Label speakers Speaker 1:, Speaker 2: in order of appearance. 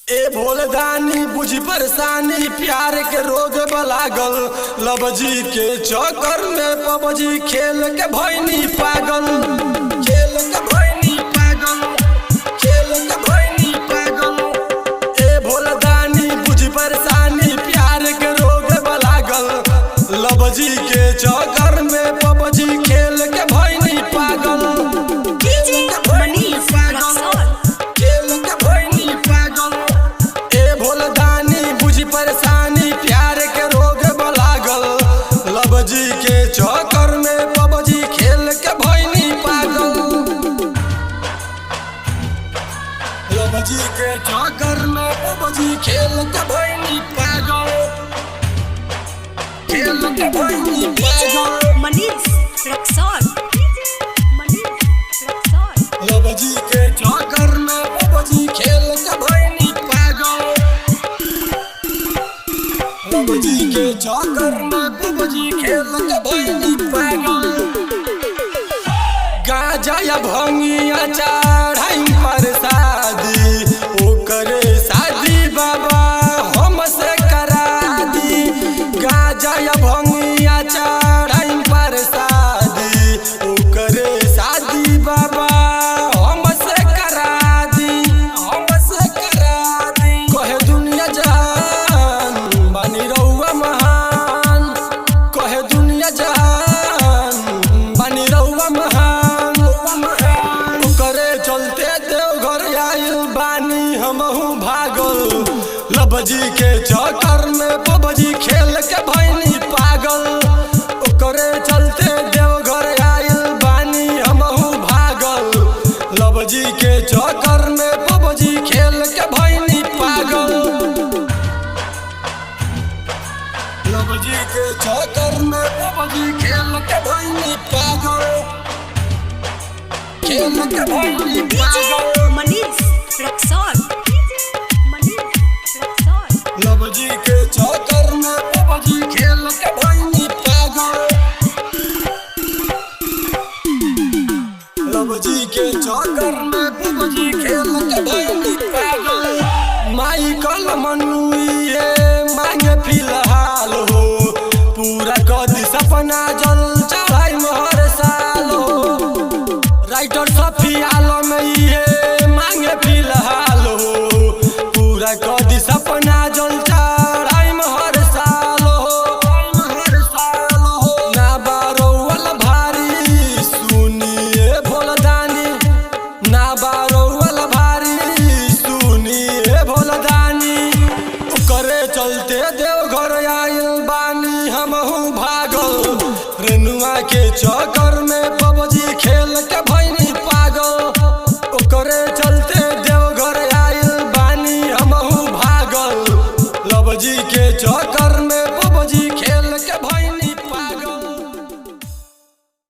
Speaker 1: ए भोलदानी बुझी परेशानी प्यार के रोग लागल लबजी के चक्कर में पबजी खेल के भैनी पागल खेल के भैनी पागल खेल के भैनी पागल। ए भोलदानी बुझी परेशानी प्यार के रोग लागल लबजी के चक्कर में पबजी खेल के भैनी पागल परेशानी प्यार के रोग लागल लबजी के चक्कर में पबजी खेल के भैनी पागल लबजी के चक्कर में पबजी खेल के भैनी पागल खेल के भैनी पागल।
Speaker 2: मनीष रक्सौल
Speaker 1: लबजी के चक्कर में पबजी खेल के भैनी पागल लबजी के चक्कर में पबजी खेल के भैनी पागल। गाजा या भंगिया चढ़ाई पर शादी ओकरे शादी बाबा हमसे करा दी। गाजा या भंगिया चढ़ाई पर शादी ओकरे शादी बाबा हमसे करा दी हमसे करा दी। कहे दुनिया जान बानी रहुआ महान कहे दुनिया जान बानी रहुआ महान करे चलते देवघर आइल बानी हमहू भागल लबजी के चक्कर में पबजी खेल के भैनी पागल ओकरे चलते देवघर आइल बानी हमहू भागल लबजी के चक्कर में पबजी खेल के भैनी पागल लबजी के चक्कर में पबजी खेल के भैनी पागल खेल के भैनी पागल।
Speaker 2: मनीष रक्सौल
Speaker 1: लबजी के चक्कर में पबजी खेल के भैनी पागल लबजी के चक्कर में पबजी खेल के भैनी पागल। माइकल मनुए मांगे फिलहाल हो पूरा कदी सपना जल चढ़ाई हर साल हो। राइटर सफी आलम ये मांगे फिलहाल हो पूरा कदी सपना जल चढ़ाई हर साल हो। ना बारोवल भारी सुनिए भोलदानी ना बारोवल भारी सुनिए भोलदानी करे चलते देवघर आइल बानी हमहू भागल रेनुआ के चक्कर में